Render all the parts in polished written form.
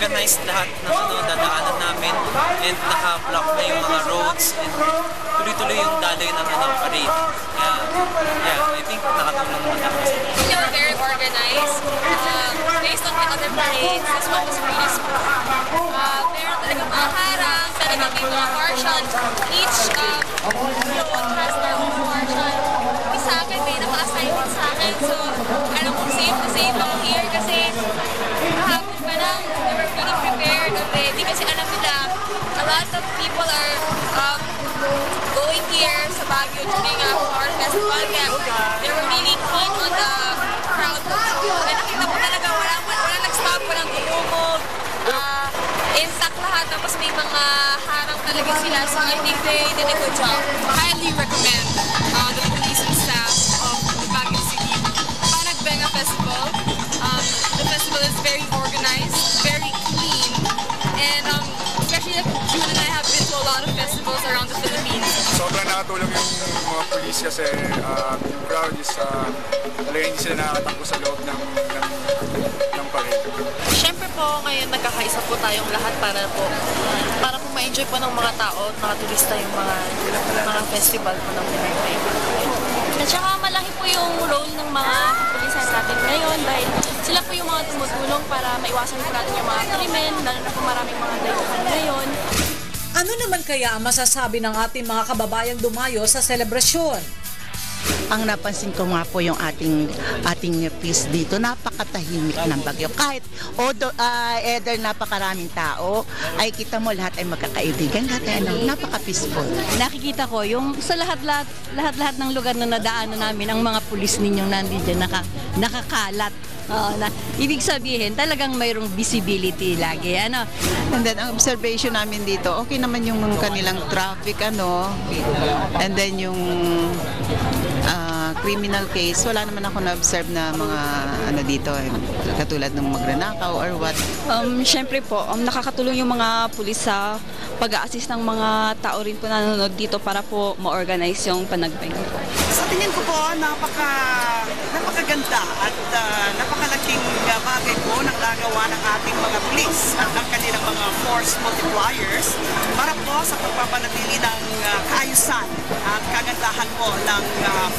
organized lahat ng dadaanan namin and naka-block na yung mga roads and tuloy-tuloy yung daloy ng parade. Yeah, I think nakatulong naman ako. They were very organized. Based on the other parades, this one was really smooth. Meron talaga mga harang, talaga may mga marshal. Each float has their own marshal. Sa akin, may naka-assignment sa akin. So, alam kong safe to safe ako here kasi kahapon pa lang, they were really prepared already kasi alam nila, a lot of people are going here sa Baguio during our festival. Kaya they were really keen on the crowd. Kaya nakita mo talaga, walang nag-stop, walang gumugog. Intact lahat, tapos may mga harang talaga sila. So I think they did a good job. Highly recommend the police and staff of the Baguio City Panagbenga Festival. The festival is very organized, very clean, and especially like June and I have been to a lot of festivals around the Philippines. Sobrang nakatulong yung mga police kasi yung crowd is talaga hindi sila nakakatakbo sa loob ng parade. Siyempre po, ngayon nagkakaisa po tayong lahat para po ma-enjoy po ng mga tao at mga turista yung mga festival po ng Pinay. At saka malaki po yung role ng mga kapulisan natin ngayon dahil sila po yung mga tumutulong para maiwasan po natin yung mga krimen, lalo na po maraming mga dayuhan ngayon. Ano naman kaya ang masasabi ng ating mga kababayang dumayo sa selebrasyon? Ang napansin ko nga po yung ating peace dito, napakatahimik ng Baguio. Kahit either napakaraming tao, ay kita mo lahat ay magkakaibigan, lahat ay napaka-peaceful. Nakikita ko yung sa lahat ng lugar na nadaanan namin, ang mga pulis ninyong nandiyan nakakalat. Ibig sabihin, talagang mayroong visibility lagi. Ano? And then, ang observation namin dito, okay naman yung kanilang traffic, and then yung criminal case, wala naman ako na-observe na mga dito, katulad ng magnanakaw or what. Siyempre po, nakakatulong yung mga pulis sa pag-a-assist ng mga tao rin po na nanonood dito para po ma-organize yung Panagbenga po. Sa tingin ko po, napakaganda at napakalaking bagay po ng nagawa ng ating mga pulis at ng kanilang mga force multipliers para po sa pagpapanatili ng kaayusan at kagandahan po ng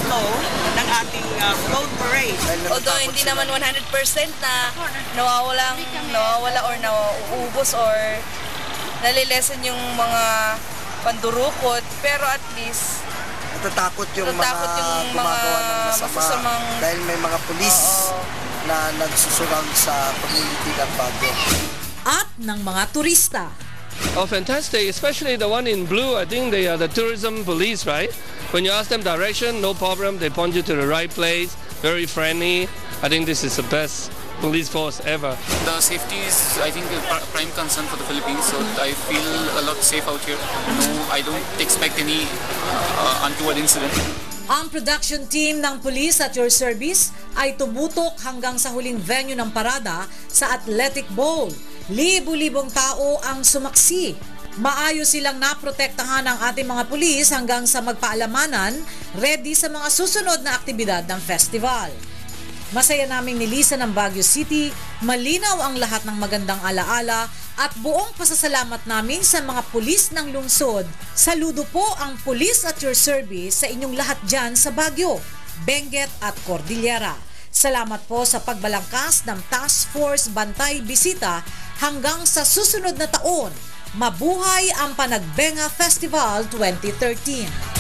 flow ng ating float parade. Although hindi naman 100% na nawawala or nauubos or nalilesen yung mga pandurukot, pero at least natatakot yung mga gumagawa ng masama dahil may mga pulis na nagsusulang sa community ng Baguio. At ng mga turista. Oh, fantastic, especially the one in blue. I think they are the tourism police, right? When you ask them direction, no problem, they point you to the right place, very friendly. I think this is the best police force ever. The safety is, I think, a prime concern for the Philippines, so I feel a lot safe out here. No, I don't expect any untoward incident. Ang production team ng Police at Your Service ay tumutok hanggang sa huling venue ng parada sa Athletic Bowl. Libo-libong tao ang sumaksi. Maayos silang naprotektahan ng ating mga pulis hanggang sa magpaalamanan, ready sa mga susunod na aktibidad ng festival. Masaya naming nilisan ng Baguio City, malinaw ang lahat ng magandang alaala at buong pasasalamat namin sa mga pulis ng lungsod. Saludo po ang Police at Your Service sa inyong lahat dyan sa Baguio, Benguet at Cordillera. Salamat po sa pagbalangkas ng Task Force Bantay Bisita hanggang sa susunod na taon. Mabuhay ang Panagbenga Festival 2013!